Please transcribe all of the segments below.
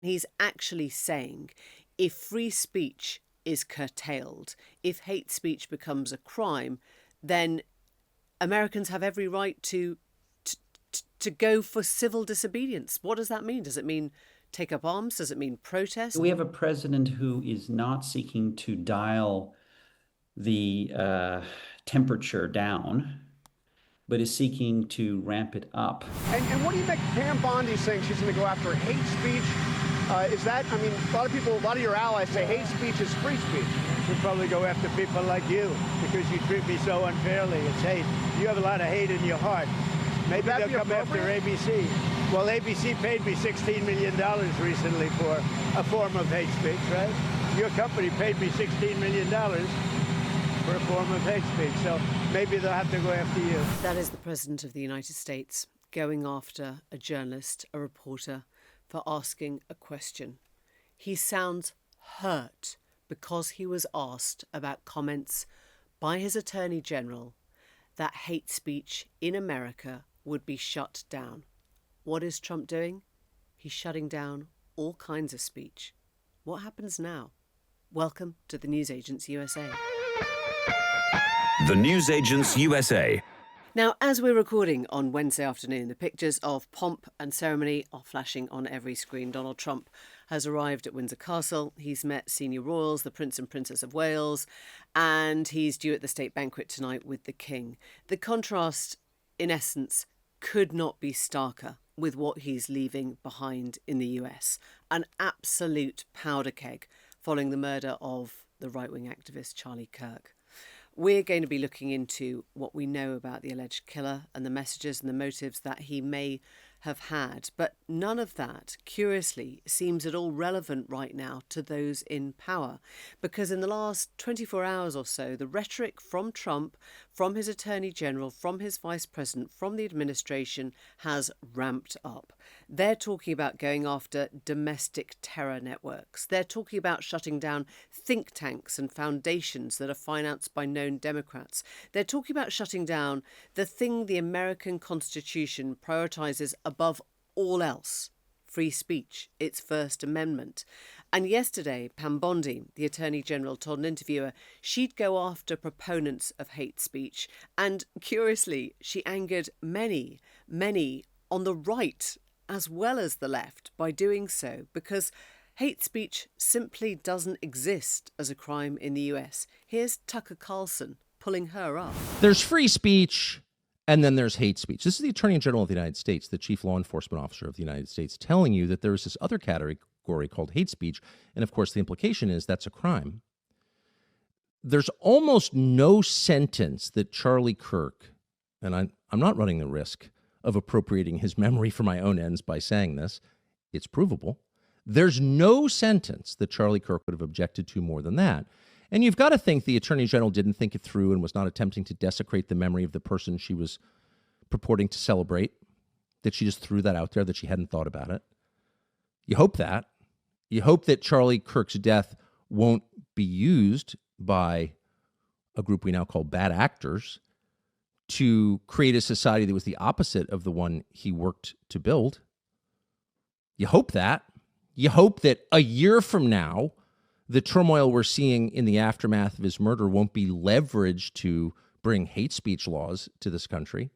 He's actually saying if free speech is curtailed, if hate speech becomes a crime, then Americans have every right to go for civil disobedience. What does that mean? Does it mean take up arms? Does it mean protest? We have a president who is not seeking to dial the temperature down, but is seeking to ramp it up. And what do you make Pam Bondi saying she's going to go after hate speech? Is that, I mean, a lot of your allies say hate speech is free speech. She'll probably go after people like you because you treat me so unfairly. It's hate. You have a lot of hate in your heart. Maybe they'll come after ABC. Well, ABC paid me $16 million recently for a form of hate speech, right? Your company paid me $16 million for a form of hate speech. So maybe they'll have to go after you. That is the President of the United States going after a journalist, a reporter, for asking a question. He sounds hurt because he was asked about comments by his Attorney General that hate speech in America would be shut down. What is Trump doing? He's shutting down all kinds of speech. What happens now? Welcome to the Newsagents USA. The Newsagents USA. Now, as we're recording on Wednesday afternoon, the pictures of pomp and ceremony are flashing on every screen. Donald Trump has arrived at Windsor Castle. He's met senior royals, the Prince and Princess of Wales, and he's due at the state banquet tonight with the King. The contrast, in essence, could not be starker with what he's leaving behind in the US. An absolute powder keg following the murder of the right-wing activist Charlie Kirk. We're going to be looking into what we know about the alleged killer and the messages and the motives that he may have had. But none of that, curiously, seems at all relevant right now to those in power. Because in the last 24 hours or so, the rhetoric from Trump, from his Attorney General, from his Vice President, from the administration has ramped up. They're talking about going after domestic terror networks. They're talking about shutting down think tanks and foundations that are financed by known Democrats. They're talking about shutting down the thing the American Constitution prioritizes above all else, free speech, its First Amendment. And yesterday, Pam Bondi, the Attorney General, told an interviewer she'd go after proponents of hate speech. And curiously, she angered many on the right as well as the left by doing so, because hate speech simply doesn't exist as a crime in the US. Here's Tucker Carlson pulling her up. There's free speech, and then there's hate speech. This is the Attorney General of the United States, the Chief Law Enforcement Officer of the United States, telling you that there is this other category called hate speech. And of course, the implication is that's a crime. There's almost no sentence that Charlie Kirk, and I'm not running the risk of appropriating his memory for my own ends by saying this, it's provable. There's no sentence that Charlie Kirk would have objected to more than that. And you've got to think the Attorney General didn't think it through and was not attempting to desecrate the memory of the person she was purporting to celebrate, that she just threw that out there, that she hadn't thought about it. You hope that. You hope that Charlie Kirk's death won't be used by a group we now call bad actors to create a society that was the opposite of the one he worked to build. You hope that. You hope that a year from now, the turmoil we're seeing in the aftermath of his murder won't be leveraged to bring hate speech laws to this country.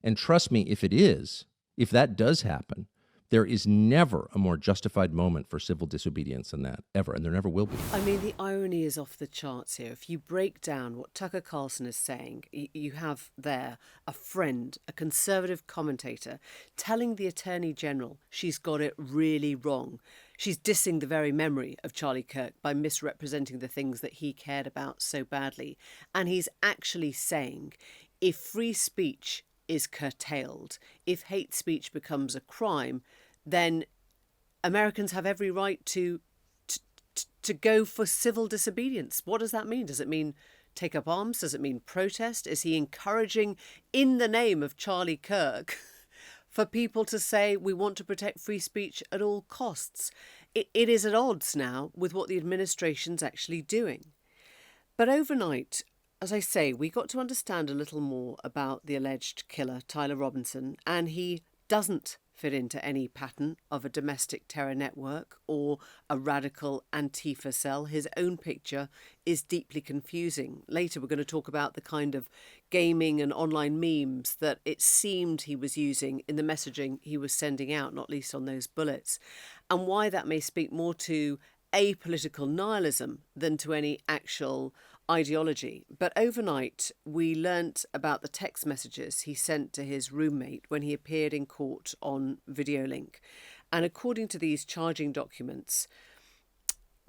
And trust me, if it is, if that does happen, there is never a more justified moment for civil disobedience than that, ever, and there never will be. I mean, the irony is off the charts here. If you break down what Tucker Carlson is saying, you have there a friend, a conservative commentator, telling the Attorney General she's got it really wrong. She's dissing the very memory of Charlie Kirk by misrepresenting the things that he cared about so badly. And he's actually saying if free speech is curtailed, if hate speech becomes a crime, then Americans have every right to go for civil disobedience. What does that mean? Does it mean take up arms? Does it mean protest? Is he encouraging, in the name of Charlie Kirk, for people to say we want to protect free speech at all costs? It is at odds now with what the administration's actually doing. But overnight, as I say, we got to understand a little more about the alleged killer, Tyler Robinson, and he doesn't fit into any pattern of a domestic terror network or a radical Antifa cell. His own picture is deeply confusing. Later, we're going to talk about the kind of gaming and online memes that it seemed he was using in the messaging he was sending out, not least on those bullets, and why that may speak more to apolitical nihilism than to any actual ideology. But overnight, we learnt about the text messages he sent to his roommate when he appeared in court on video link. And according to these charging documents,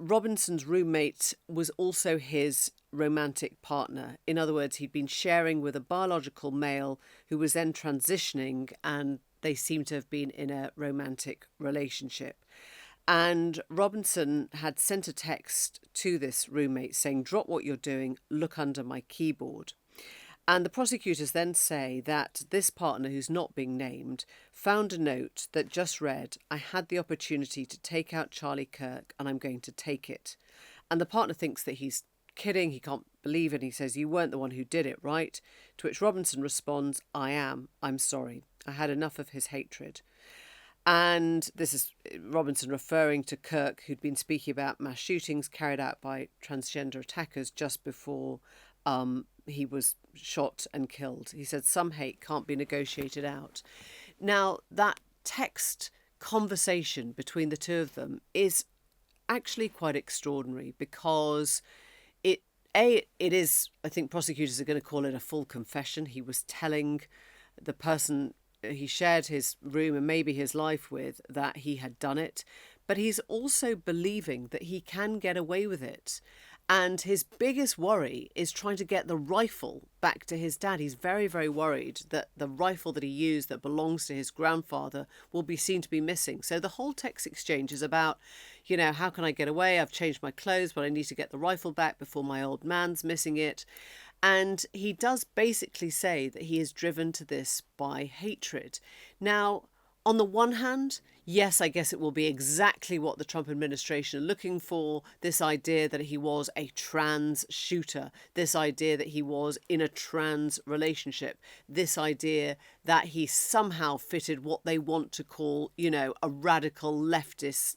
Robinson's roommate was also his romantic partner. In other words, he'd been sharing with a biological male who was then transitioning, and they seem to have been in a romantic relationship. And Robinson had sent a text to this roommate saying, "Drop what you're doing, look under my keyboard." And the prosecutors then say that this partner, who's not being named, found a note that just read, "I had the opportunity to take out Charlie Kirk and I'm going to take it." And the partner thinks that he's kidding, he can't believe it. He says, "You weren't the one who did it, right?" To which Robinson responds, "I am. I'm sorry. I had enough of his hatred." And this is Robinson referring to Kirk, who'd been speaking about mass shootings carried out by transgender attackers just before he was shot and killed. He said, "Some hate can't be negotiated out." Now, that text conversation between the two of them is actually quite extraordinary because it is, I think prosecutors are going to call it a full confession. He was telling the person he shared his room and maybe his life with that he had done it, but he's also believing that he can get away with it. And his biggest worry is trying to get the rifle back to his dad. He's very, very worried that the rifle that he used that belongs to his grandfather will be seen to be missing. So the whole text exchange is about, how can I get away? I've changed my clothes, but I need to get the rifle back before my old man's missing it. And he does basically say that he is driven to this by hatred. Now, on the one hand, yes, I guess it will be exactly what the Trump administration are looking for, this idea that he was a trans shooter, this idea that he was in a trans relationship, this idea that he somehow fitted what they want to call, a radical leftist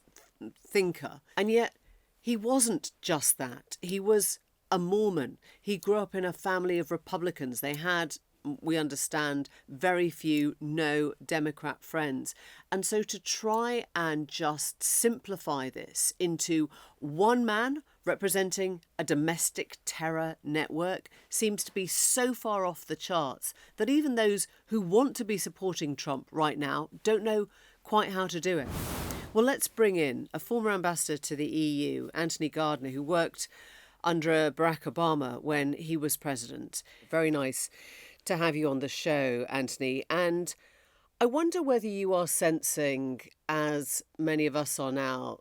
thinker. And yet he wasn't just that. He was a Mormon. He grew up in a family of Republicans. They had, we understand, very few no Democrat friends. And so to try and just simplify this into one man representing a domestic terror network seems to be so far off the charts that even those who want to be supporting Trump right now don't know quite how to do it. Well, let's bring in a former ambassador to the EU, Anthony Gardner, who worked under Barack Obama when he was president. Very nice to have you on the show, Anthony. And I wonder whether you are sensing, as many of us are now,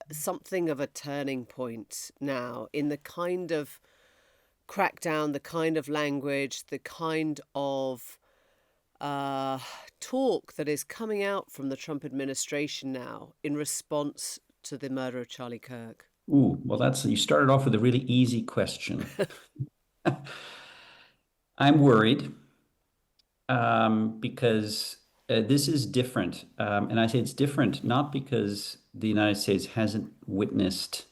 something of a turning point now in the kind of crackdown, the kind of language, the kind of talk that is coming out from the Trump administration now in response to the murder of Charlie Kirk. Ooh, well, you started off with a really easy question. I'm worried because this is different. And I say it's different not because the United States hasn't witnessed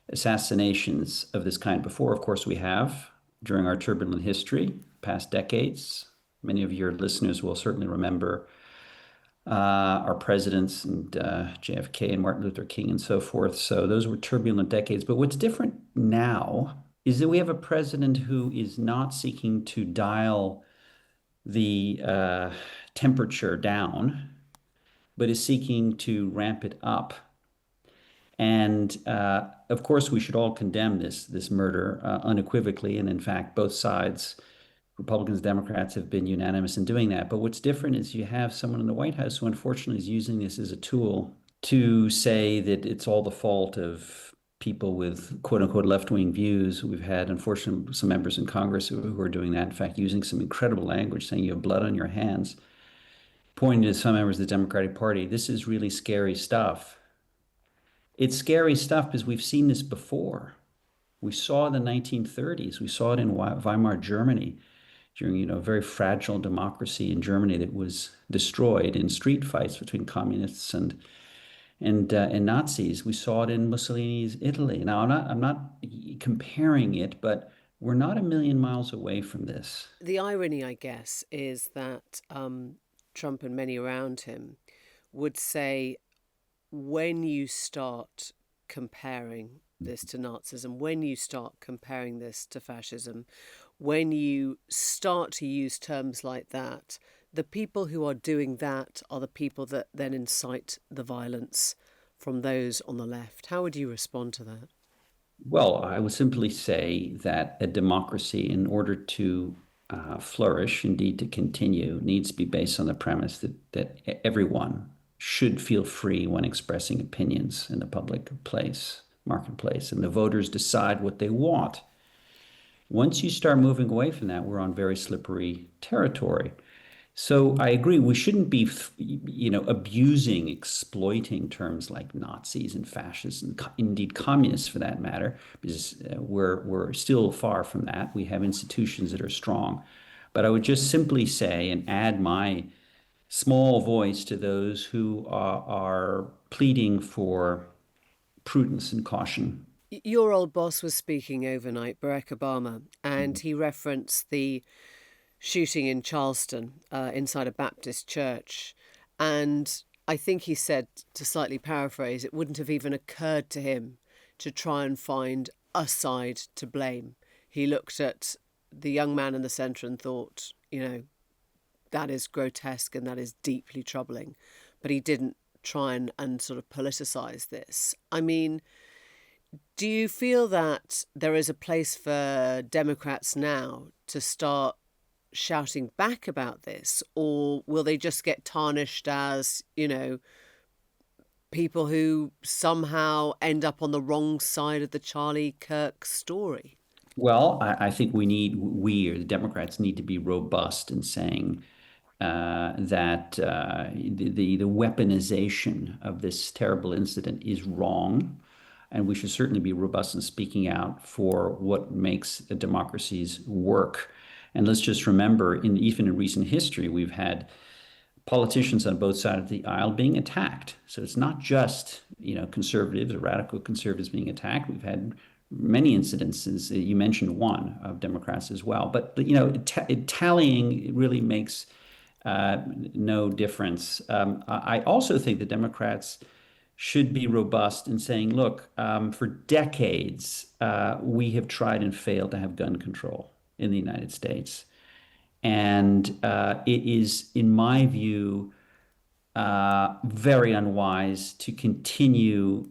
assassinations of this kind before. Of course, we have during our turbulent history, past decades. Many of your listeners will certainly remember our presidents and JFK and Martin Luther King and so forth. So those were turbulent decades. But what's different now is that we have a president who is not seeking to dial the temperature down, but is seeking to ramp it up. And of course, we should all condemn this murder unequivocally. And in fact, both sides, Republicans, Democrats, have been unanimous in doing that. But what's different is you have someone in the White House who unfortunately is using this as a tool to say that it's all the fault of people with quote unquote left-wing views. We've had, unfortunately, some members in Congress who are doing that. In fact, using some incredible language, saying you have blood on your hands, pointing to some members of the Democratic Party. This is really scary stuff. It's scary stuff because we've seen this before. We saw it in the 1930s. We saw it in Weimar Germany. during, a very fragile democracy in Germany that was destroyed in street fights between communists and Nazis. We saw it in Mussolini's Italy. Now, I'm not comparing it, but we're not a million miles away from this. The irony, I guess, is that Trump and many around him would say, when you start comparing this to Nazism, when you start comparing this to fascism, when you start to use terms like that, the people who are doing that are the people that then incite the violence from those on the left. How would you respond to that? Well, I would simply say that a democracy, in order to flourish, indeed to continue, needs to be based on the premise that everyone should feel free when expressing opinions in the public marketplace, and the voters decide what they want. Once you start moving away from that, we're on very slippery territory. So I agree, we shouldn't be, abusing, exploiting terms like Nazis and fascists and indeed communists for that matter, because we're still far from that. We have institutions that are strong. But I would just simply say and add my small voice to those who are pleading for prudence and caution. Your old boss was speaking overnight, Barack Obama, and he referenced the shooting in Charleston inside a Baptist church. And I think he said, to slightly paraphrase, it wouldn't have even occurred to him to try and find a side to blame. He looked at the young man in the centre and thought, that is grotesque and that is deeply troubling. But he didn't try and sort of politicise this. I mean, do you feel that there is a place for Democrats now to start shouting back about this, or will they just get tarnished as, people who somehow end up on the wrong side of the Charlie Kirk story? Well, I think we or the Democrats need to be robust in saying that the weaponization of this terrible incident is wrong. And we should certainly be robust in speaking out for what makes democracies work. And let's just remember, even in recent history, we've had politicians on both sides of the aisle being attacked. So it's not just, conservatives or radical conservatives being attacked. We've had many incidences. You mentioned one of Democrats as well. But tallying really makes no difference. I also think the Democrats should be robust in saying, look, for decades, we have tried and failed to have gun control in the United States. And it is, in my view, very unwise to continue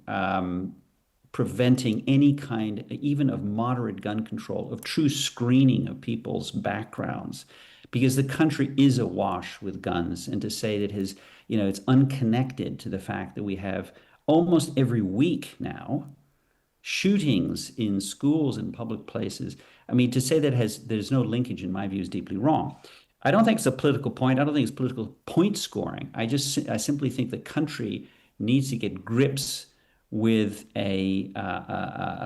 preventing any kind, even of moderate gun control, of true screening of people's backgrounds, because the country is awash with guns. And to say that it's unconnected to the fact that we have almost every week now shootings in schools and public places. I mean, to say that there's no linkage, in my view, is deeply wrong. I don't think it's a political point. I don't think it's political point scoring. I simply think the country needs to get grips with a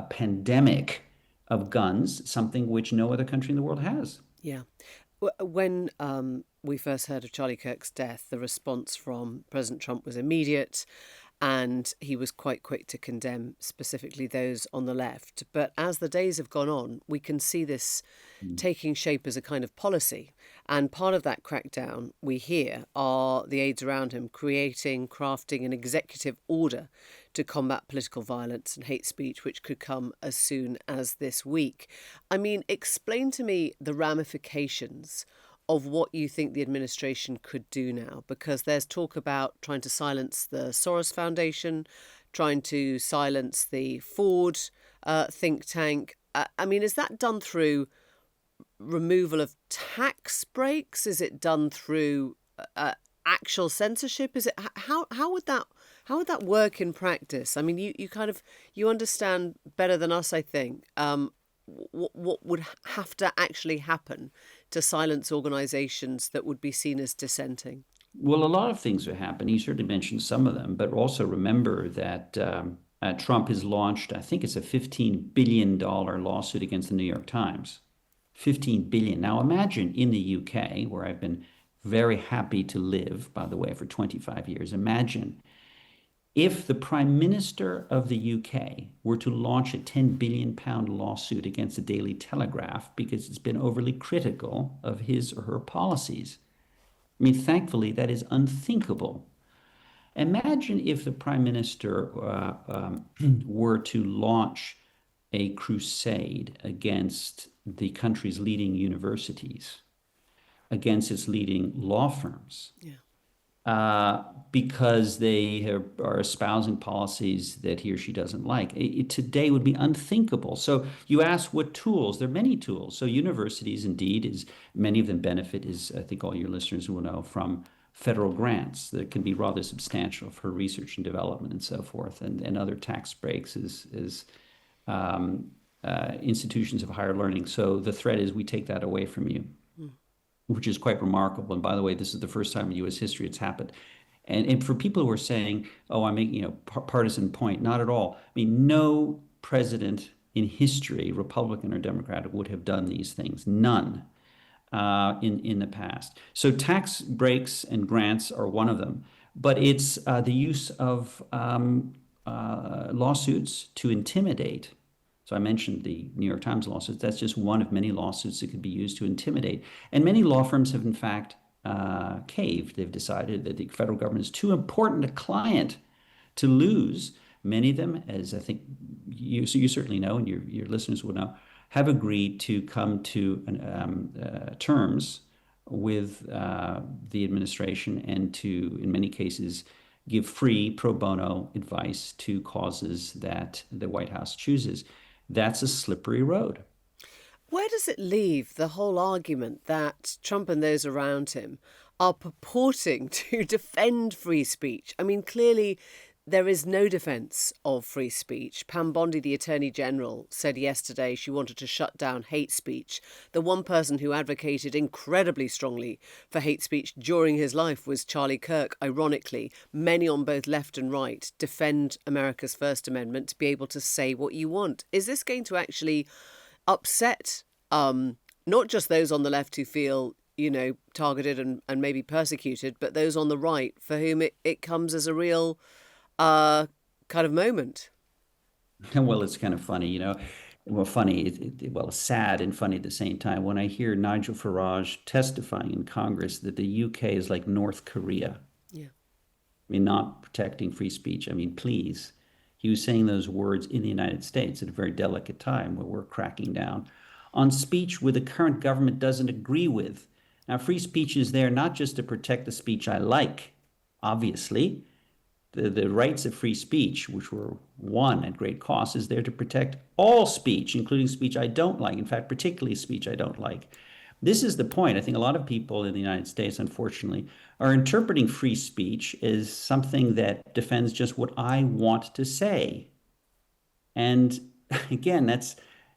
pandemic of guns, something which no other country in the world has. Yeah. When we first heard of Charlie Kirk's death, the response from President Trump was immediate, and he was quite quick to condemn specifically those on the left. But as the days have gone on, we can see this taking shape as a kind of policy. And part of that crackdown, we hear, are the aides around him crafting an executive order to combat political violence and hate speech, which could come as soon as this week. I mean, explain to me the ramifications of what you think the administration could do now, because there's talk about trying to silence the Soros Foundation, trying to silence the Ford think tank. I mean, is that done through removal of tax breaks? Is it done through actual censorship? Is it how would that work in practice? I mean, you understand better than us, I think. What would have to actually happen to silence organisations that would be seen as dissenting? Well, a lot of things are happening. You certainly mentioned some of them, but also remember that Trump has launched, I think it's a $15 billion lawsuit against the New York Times. 15 billion. Now imagine in the UK, where I've been very happy to live, by the way, for 25 years. Imagine if the Prime Minister of the UK were to launch a £10 billion lawsuit against the Daily Telegraph because it's been overly critical of his or her policies. I mean, thankfully, that is unthinkable. Imagine if the Prime Minister were to launch a crusade against the country's leading universities, against its leading law firms. Yeah. Because they are espousing policies that he or she doesn't like. It today would be unthinkable. So you ask what tools? There are many tools. So universities, indeed, many of them benefit, I think all your listeners will know, from federal grants that can be rather substantial for research and development and so forth, and other tax breaks as institutions of higher learning. So the threat is we take that away from you, which is quite remarkable. And by the way, this is the first time in U.S. history it's happened. And for people who are saying, "Oh, I'm making partisan point," not at all. I mean, no president in history, Republican or Democratic, would have done these things. None in the past. So tax breaks and grants are one of them, but it's the use of lawsuits to intimidate. So I mentioned the New York Times lawsuits. That's just one of many lawsuits that could be used to intimidate. And many law firms have, in fact, caved. They've decided that the federal government is too important a client to lose. Many of them, as I think you certainly know, and your listeners will know, have agreed to come to terms with the administration and to, in many cases, give free pro bono advice to causes that the White House chooses. That's a slippery road. Where does it leave the whole argument that Trump and those around him are purporting to defend free speech? I mean, clearly there is no defence of free speech. Pam Bondi, the Attorney General, said yesterday she wanted to shut down hate speech. The one person who advocated incredibly strongly for hate speech during his life was Charlie Kirk. Ironically, many on both left and right defend America's First Amendment to be able to say what you want. Is this going to actually upset not just those on the left who feel, targeted and maybe persecuted, but those on the right for whom it comes as a real kind of moment? Well, it's kind of funny, Well, funny, sad and funny at the same time. When I hear Nigel Farage testifying in Congress that the UK is like North Korea. Yeah. I mean, not protecting free speech. I mean, please. He was saying those words in the United States at a very delicate time where we're cracking down on speech where the current government doesn't agree with. Now, free speech is there not just to protect the speech I like, obviously. The rights of free speech, which were won at great cost, is there to protect all speech, including speech I don't like. In fact, particularly speech I don't like. This is the point. I think a lot of people in the United States, unfortunately, are interpreting free speech as something that defends just what I want to say. And again,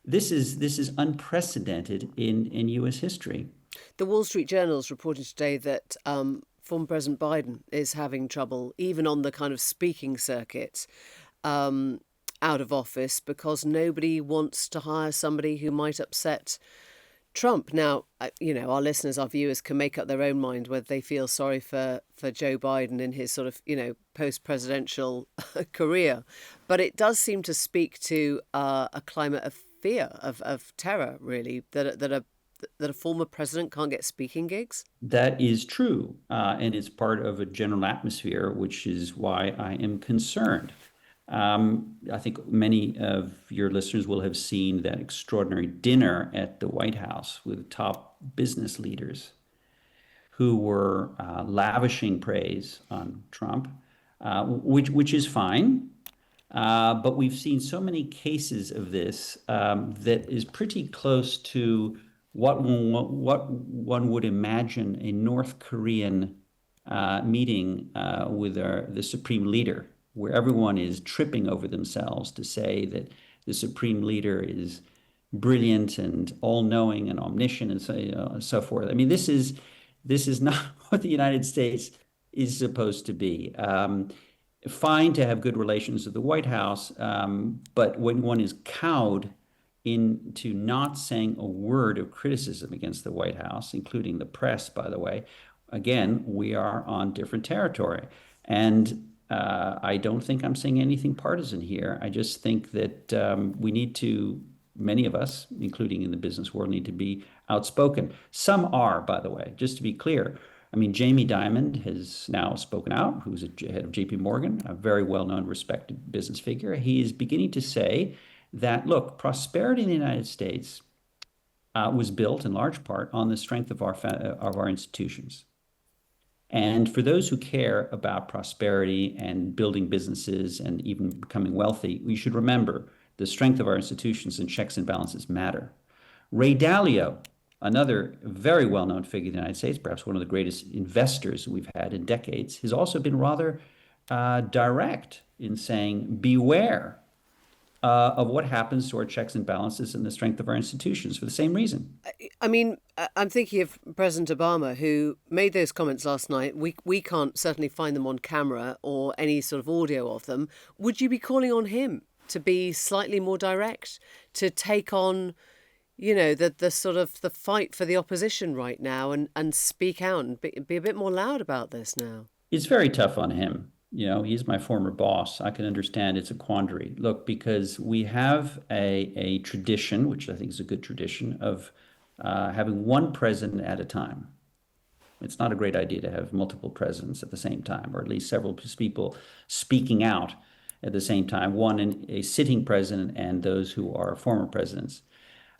this is unprecedented in U.S. history. The Wall Street Journal is reporting today that former President Biden is having trouble, even on the kind of speaking circuit, out of office because nobody wants to hire somebody who might upset Trump. Now, our listeners, our viewers can make up their own mind whether they feel sorry for Joe Biden in his sort of, post-presidential career. But it does seem to speak to a climate of fear, of terror, really, that a former president can't get speaking gigs? That is true. And it's part of a general atmosphere, which is why I am concerned. I think many of your listeners will have seen that extraordinary dinner at the White House with top business leaders who were lavishing praise on Trump, which is fine. But we've seen so many cases of this that is pretty close to what one would imagine a North Korean meeting with the supreme leader, where everyone is tripping over themselves to say that the supreme leader is brilliant and all-knowing and omniscient and so forth. I mean, this is not what the United States is supposed to be. Fine to have good relations with the White House, but when one is cowed into not saying a word of criticism against the White House, including the press, by the way, again, we are on different territory. And I don't think I'm saying anything partisan here. I just think that we need to, many of us, including in the business world, need to be outspoken. Some are, by the way, just to be clear. I mean, Jamie Dimon has now spoken out, who's a head of JP Morgan, a very well-known, respected business figure. He is beginning to say that, look, prosperity in the United States was built in large part on the strength of our institutions. And for those who care about prosperity and building businesses and even becoming wealthy, we should remember the strength of our institutions and checks and balances matter. Ray Dalio, another very well-known figure in the United States, perhaps one of the greatest investors we've had in decades, has also been rather direct in saying, beware of what happens to our checks and balances and the strength of our institutions for the same reason. I mean, I'm thinking of President Obama, who made those comments last night. We can't certainly find them on camera or any sort of audio of them. Would you be calling on him to be slightly more direct, to take on, the sort of the fight for the opposition right now and speak out and be a bit more loud about this now? It's very tough on him. He's my former boss. I can understand it's a quandary. Look, because we have a tradition, which I think is a good tradition, of having one president at a time. It's not a great idea to have multiple presidents at the same time, or at least several people speaking out at the same time, a sitting president and those who are former presidents.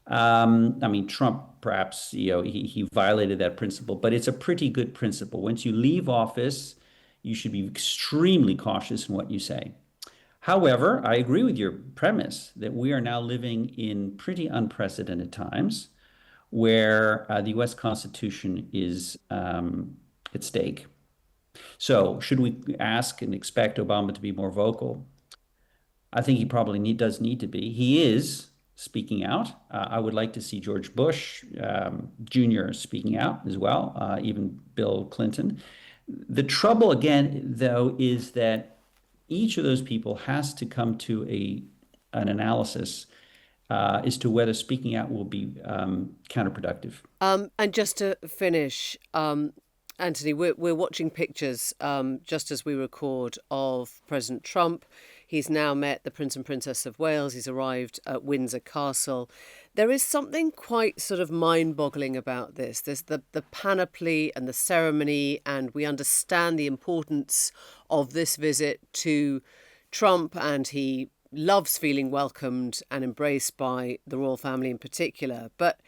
I mean, Trump, perhaps, he violated that principle, but it's a pretty good principle. Once you leave office, you should be extremely cautious in what you say. However, I agree with your premise that we are now living in pretty unprecedented times where the U.S. Constitution is at stake. So should we ask and expect Obama to be more vocal? I think he probably does need to be. He is speaking out. I would like to see George Bush Jr. speaking out as well, even Bill Clinton. The trouble, again, though, is that each of those people has to come to an analysis as to whether speaking out will be counterproductive. And just to finish, Anthony, we're watching pictures just as we record of President Trump. He's now met the Prince and Princess of Wales. He's arrived at Windsor Castle. There is something quite sort of mind-boggling about this. There's the panoply and the ceremony, and we understand the importance of this visit to Trump, and he loves feeling welcomed and embraced by the royal family in particular. But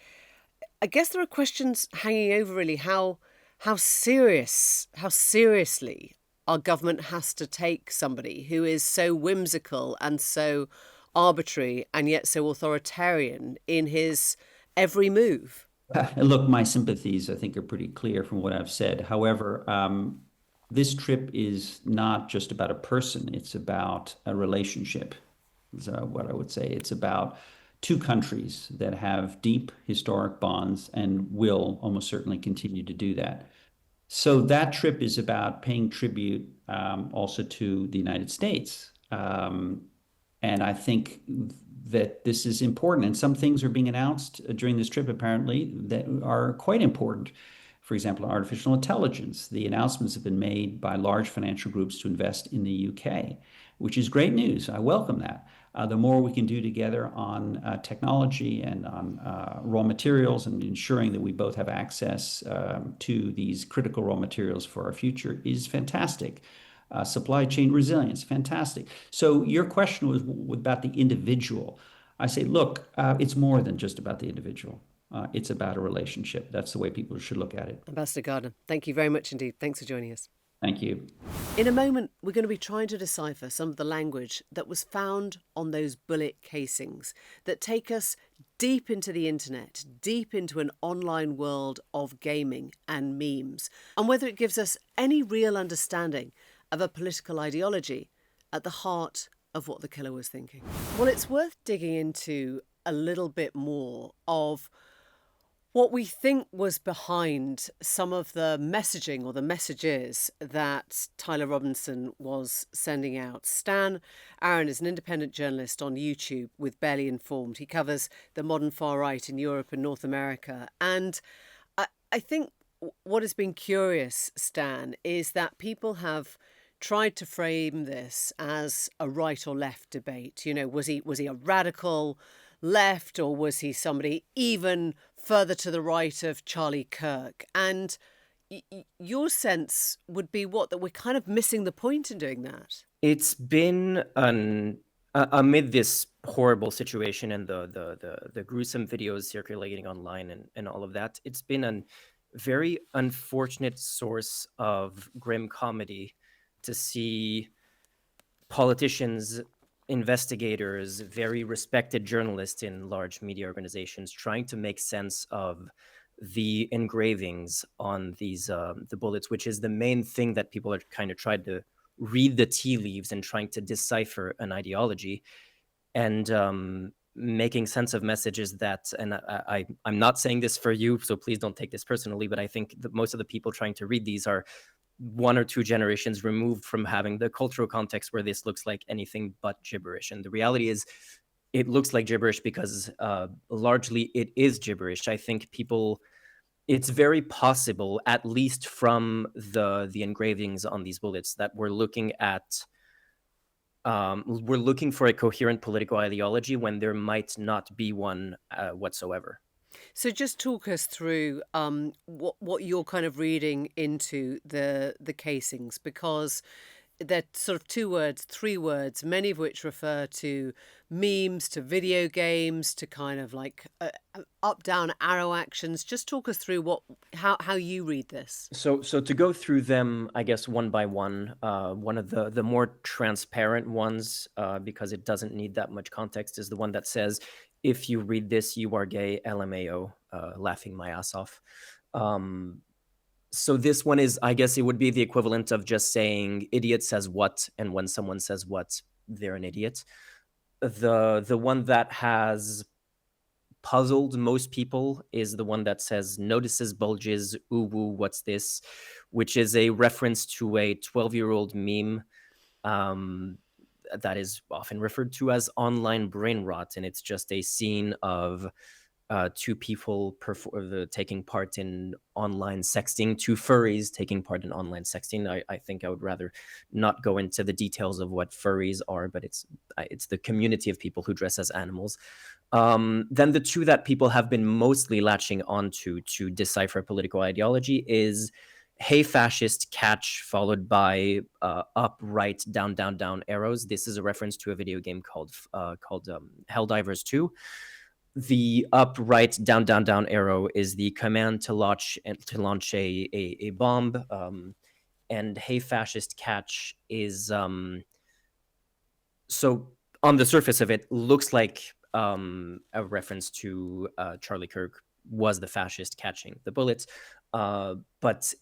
I guess there are questions hanging over really how seriously our government has to take somebody who is so whimsical and so arbitrary and yet so authoritarian in his every move. Look, my sympathies, I think, are pretty clear from what I've said. However, this trip is not just about a person. It's about a relationship, is what I would say. It's about two countries that have deep historic bonds and will almost certainly continue to do that. So that trip is about paying tribute also to the United States. And I think that this is important. And some things are being announced during this trip, apparently, that are quite important. For example, artificial intelligence. The announcements have been made by large financial groups to invest in the UK, which is great news. I welcome that. The more we can do together on technology and on raw materials and ensuring that we both have access to these critical raw materials for our future is fantastic. Supply chain resilience, fantastic. So your question was about the individual. I say, look, it's more than just about the individual. It's about a relationship. That's the way people should look at it. Ambassador Gardner, thank you very much indeed. Thanks for joining us. Thank you. In a moment, we're going to be trying to decipher some of the language that was found on those bullet casings that take us deep into the internet, deep into an online world of gaming and memes, and whether it gives us any real understanding of a political ideology at the heart of what the killer was thinking. Well, it's worth digging into a little bit more of what we think was behind some of the messaging or the messages that Tyler Robinson was sending out. Stan Aaron is an independent journalist on YouTube with Barely Informed. He covers the modern far right in Europe and North America. And I think what has been curious, Stan, is that people have tried to frame this as a right or left debate. You know, was he a radical left, or was he somebody even further to the right of Charlie Kirk? And your sense would be that we're kind of missing the point in doing that. It's been amid this horrible situation and the gruesome videos circulating online and all of that, it's been a very unfortunate source of grim comedy to see politicians, investigators, very respected journalists in large media organizations trying to make sense of the engravings on these the bullets, which is the main thing that people are kind of trying to read the tea leaves and trying to decipher an ideology, and making sense of messages that, and I'm not saying this for you, so please don't take this personally, but I think that most of the people trying to read these are 1 or 2 generations removed from having the cultural context where this looks like anything but gibberish. And the reality is it looks like gibberish because largely it is gibberish. I think it's very possible, at least from the engravings on these bullets, that we're looking for a coherent political ideology when there might not be one whatsoever. So just talk us through what you're kind of reading into the casings, because they're sort of 2 words, 3 words, many of which refer to memes, to video games, to kind of like up, down, arrow actions. Just talk us through how you read this. So to go through them, I guess one by one, one of the more transparent ones, because it doesn't need that much context, is the one that says, "If you read this, you are gay, LMAO," laughing my ass off. So this one is, I guess it would be the equivalent of just saying idiot says what, and when someone says what, they're an idiot. The one that has puzzled most people is the one that says notices bulges, ooh woo, what's this? Which is a reference to a 12-year-old meme that is often referred to as online brain rot, and it's just a scene of 2 people taking part in online sexting, 2 furries taking part in online sexting. I think I would rather not go into the details of what furries are, but it's the community of people who dress as animals. Then the 2 that people have been mostly latching onto to decipher political ideology is "Hey fascist, catch," followed by up, right, down, down, down arrows. This is a reference to a video game called Helldivers 2. The up, right, down, down, down arrow is the command to launch a bomb, and "Hey fascist, catch" is so on the surface of it looks like a reference to Charlie Kirk was the fascist catching the bullets, but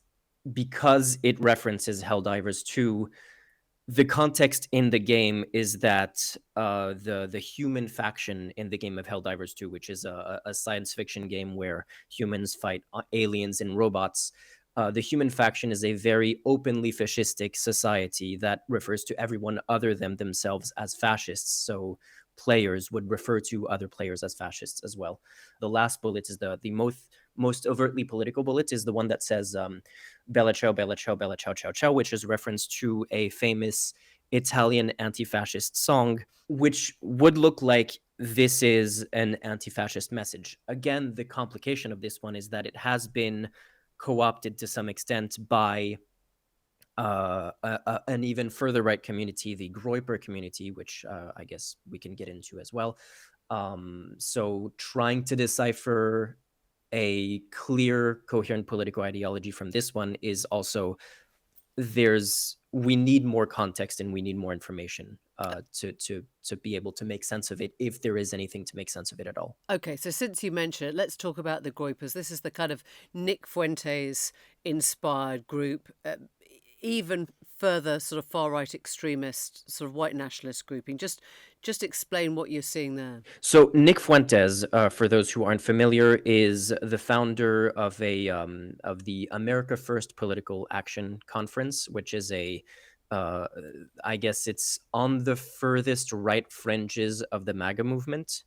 because it references Helldivers 2, the context in the game is that the human faction in the game of Helldivers 2, which is a science fiction game where humans fight aliens and robots, the human faction is a very openly fascistic society that refers to everyone other than themselves as fascists. So players would refer to other players as fascists as well. The last bullet is the most overtly political bullet, is the one that says "Bella ciao, bella ciao, bella ciao, ciao, ciao," which is a reference to a famous Italian anti-fascist song, which would look like this is an anti-fascist message. Again, the complication of this one is that it has been co-opted to some extent by an even further right community, the Groyper community, which I guess we can get into as well. So trying to decipher a clear, coherent political ideology from this one is also, we need more context and we need more information to be able to make sense of it, if there is anything to make sense of it at all. Okay, so since you mentioned it, let's talk about the Groypers. This is the kind of Nick Fuentes inspired group, even further sort of far-right extremist, sort of white nationalist grouping. Just explain what you're seeing there. So Nick Fuentes, for those who aren't familiar, is the founder of the America First Political Action Conference, which is I guess it's on the furthest right fringes of the MAGA movement.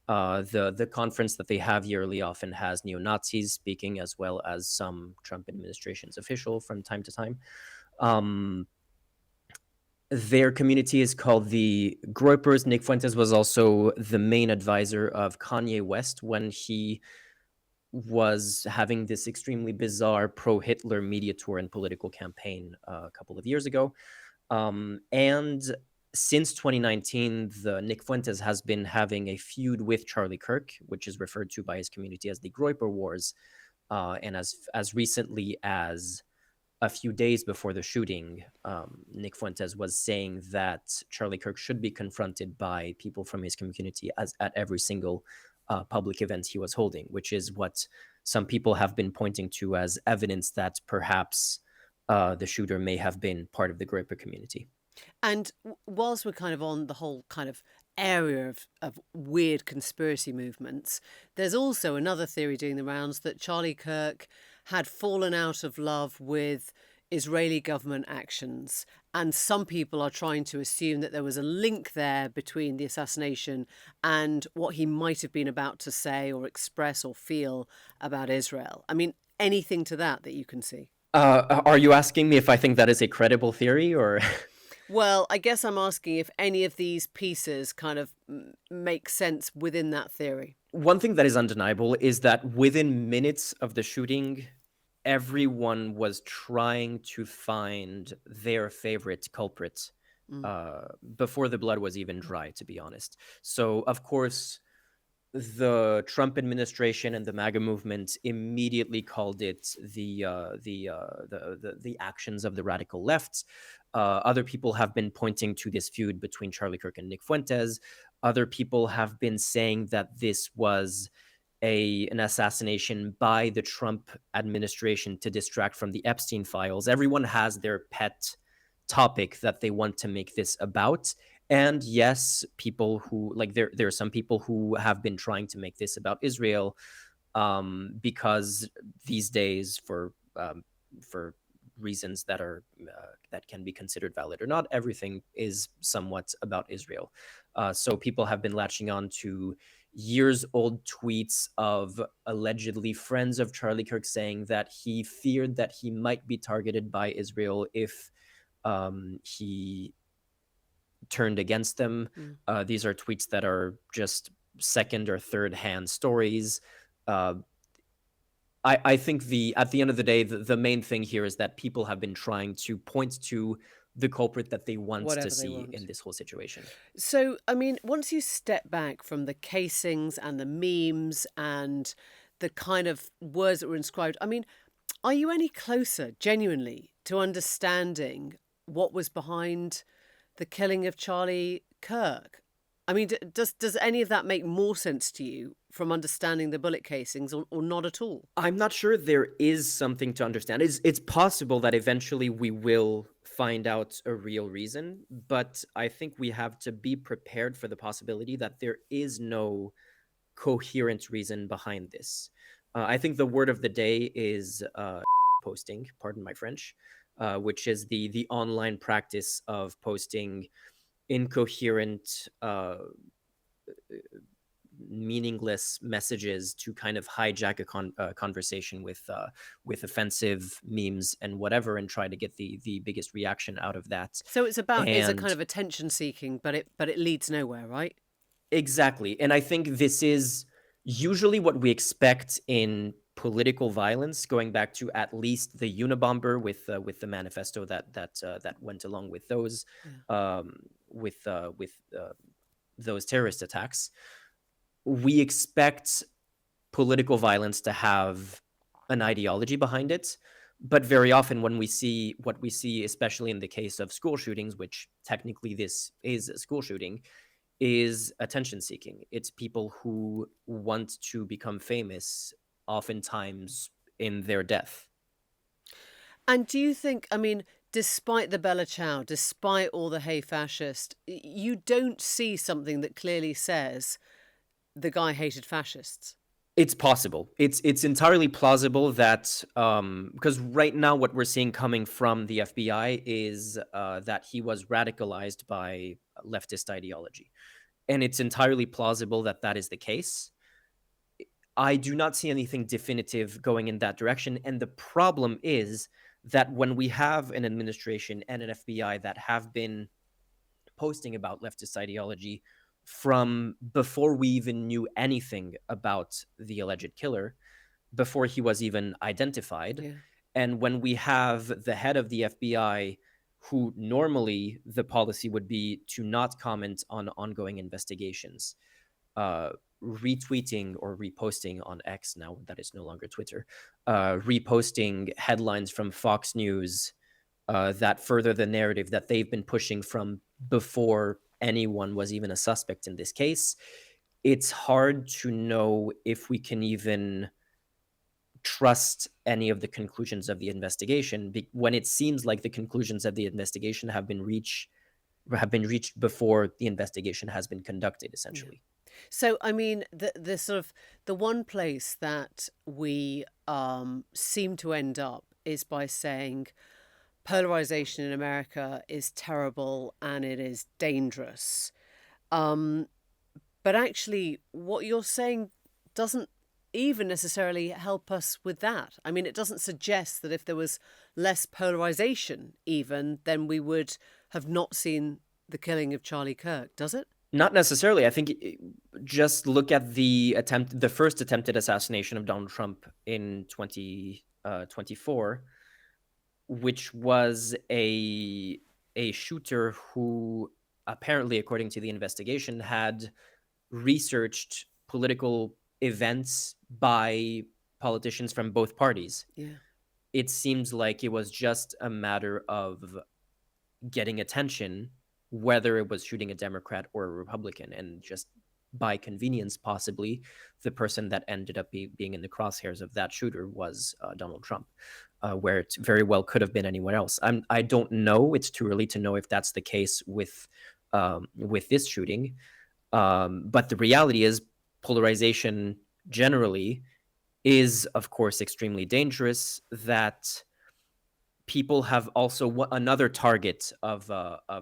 The conference that they have yearly often has neo-Nazis speaking, as well as some Trump administration's official from time to time. Their community is called the Groypers. Nick Fuentes was also the main advisor of Kanye West when he was having this extremely bizarre pro-Hitler media tour and political campaign a couple of years ago. And since 2019, the Nick Fuentes has been having a feud with Charlie Kirk, which is referred to by his community as the Groyper Wars. And as recently as a few days before the shooting, Nick Fuentes was saying that Charlie Kirk should be confronted by people from his community at every single public event he was holding, which is what some people have been pointing to as evidence that perhaps the shooter may have been part of the Groyper community. And whilst we're kind of on the whole kind of area of weird conspiracy movements, there's also another theory doing the rounds that Charlie Kirk had fallen out of love with Israeli government actions. And some people are trying to assume that there was a link there between the assassination and what he might have been about to say or express or feel about Israel. I mean, anything to that you can see? Are you asking me if I think that is a credible theory, or? Well, I guess I'm asking if any of these pieces kind of make sense within that theory. One thing that is undeniable is that within minutes of the shooting, everyone was trying to find their favorite culprit before the blood was even dry, to be honest. So, of course, the Trump administration and the MAGA movement immediately called it the actions of the radical left. Other people have been pointing to this feud between Charlie Kirk and Nick Fuentes. Other people have been saying that this was an assassination by the Trump administration to distract from the Epstein files. Everyone has their pet topic that they want to make this about. And yes, people who there are some people who have been trying to make this about Israel, because these days, for reasons that can be considered valid or not, everything is somewhat about Israel. So people have been latching on to years-old tweets of allegedly friends of Charlie Kirk saying that he feared that he might be targeted by Israel if he turned against them. These are tweets that are just second or third hand stories. I think at the end of the day, the main thing here is that people have been trying to point to the culprit that they want to see in this whole situation. So, I mean, once you step back from the casings and the memes and the kind of words that were inscribed, I mean, are you any closer, genuinely, to understanding what was behind the killing of Charlie Kirk? I mean, does any of that make more sense to you from understanding the bullet casings or not at all? I'm not sure there is something to understand. It's possible that eventually we will find out a real reason, but I think we have to be prepared for the possibility that there is no coherent reason behind this. I think the word of the day is posting, pardon my French, which is the online practice of posting incoherent, meaningless messages to kind of hijack a conversation with offensive memes and whatever, and try to get the biggest reaction out of that. So it's a kind of attention seeking, but it leads nowhere, right? Exactly. And I think this is usually what we expect in political violence, going back to at least the Unabomber with the manifesto that went along with those those terrorist attacks. We expect political violence to have an ideology behind it, but very often when we see what we see, especially in the case of school shootings, which technically this is a school shooting, is attention seeking. It's people who want to become famous, oftentimes in their death. And do you think, I mean, despite the Bella Ciao, despite all the hey fascist, you don't see something that clearly says the guy hated fascists. It's possible. It's entirely plausible that because right now what we're seeing coming from the FBI is that he was radicalized by leftist ideology, and it's entirely plausible that that is the case. I do not see anything definitive going in that direction, and the problem is that when we have an administration and an FBI that have been posting about leftist ideology from before we even knew anything about the alleged killer, before he was even identified. Yeah. And when we have the head of the FBI, who normally the policy would be to not comment on ongoing investigations, retweeting or reposting on X, now that is no longer Twitter, reposting headlines from Fox News that further the narrative that they've been pushing from before anyone was even a suspect in this case, it's hard to know if we can even trust any of the conclusions of the investigation when it seems like the conclusions of the investigation have been reached before the investigation has been conducted, essentially. Yeah. So, I mean, the sort of the one place that we seem to end up is by saying polarization in America is terrible and it is dangerous. But actually, what you're saying doesn't even necessarily help us with that. I mean, it doesn't suggest that if there was less polarization even, then we would have not seen the killing of Charlie Kirk, does it? Not necessarily. I think just look at the first attempted assassination of Donald Trump in 2024, which was a shooter who apparently, according to the investigation, had researched political events by politicians from both parties. Yeah. It seems like it was just a matter of getting attention, whether it was shooting a Democrat or a Republican, and just by convenience, possibly, the person that ended up being in the crosshairs of that shooter was Donald Trump, where it very well could have been anyone else. I don't know. It's too early to know if that's the case with this shooting. But the reality is polarization generally is, of course, extremely dangerous. That people have also another target of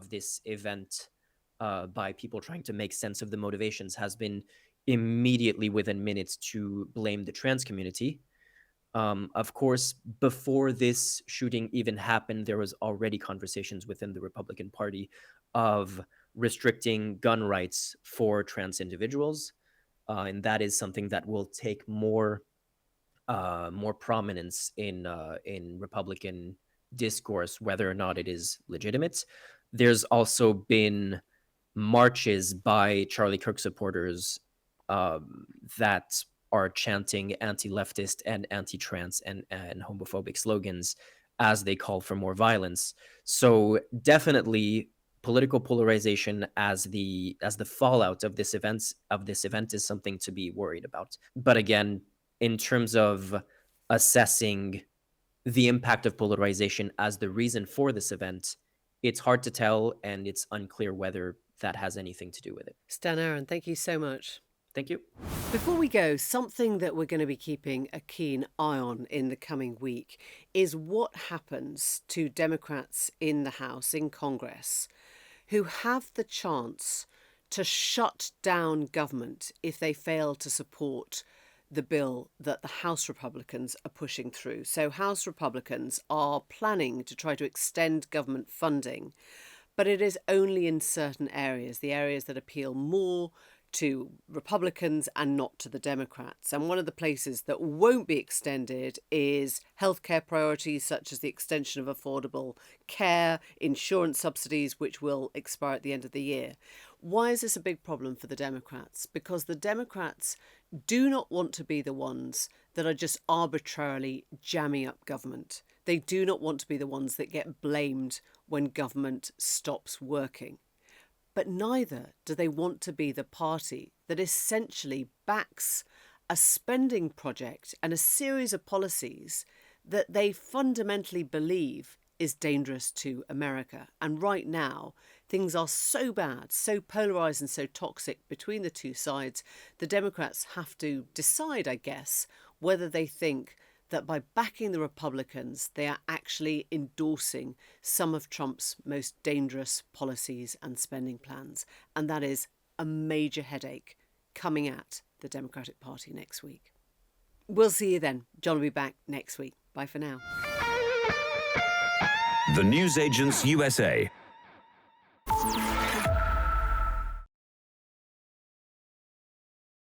this event by people trying to make sense of the motivations has been immediately within minutes to blame the trans community. Of course, before this shooting even happened, there was already conversations within the Republican Party of restricting gun rights for trans individuals. And that is something that will take more prominence in Republican discourse, whether or not it is legitimate. There's also been marches by Charlie Kirk supporters that are chanting anti-leftist and anti-trans and homophobic slogans as they call for more violence. So definitely political polarization as the fallout of this event is something to be worried about. But again, in terms of assessing the impact of polarization as the reason for this event, it's hard to tell, and it's unclear whether that has anything to do with it. Stan Aaron, thank you so much. Thank you. Before we go, something that we're going to be keeping a keen eye on in the coming week is what happens to Democrats in the House, in Congress, who have the chance to shut down government if they fail to support the bill that the House Republicans are pushing through. So House Republicans are planning to try to extend government funding, but it is only in certain areas, the areas that appeal more to Republicans and not to the Democrats. And one of the places that won't be extended is healthcare priorities such as the extension of affordable care, insurance subsidies, which will expire at the end of the year. Why is this a big problem for the Democrats? Because the Democrats do not want to be the ones that are just arbitrarily jamming up government. They do not want to be the ones that get blamed when government stops working. But neither do they want to be the party that essentially backs a spending project and a series of policies that they fundamentally believe is dangerous to America. And right now, things are so bad, so polarised and so toxic between the two sides, the Democrats have to decide, I guess, whether they think that by backing the Republicans, they are actually endorsing some of Trump's most dangerous policies and spending plans. And that is a major headache coming at the Democratic Party next week. We'll see you then. John will be back next week. Bye for now. The Newsagents USA.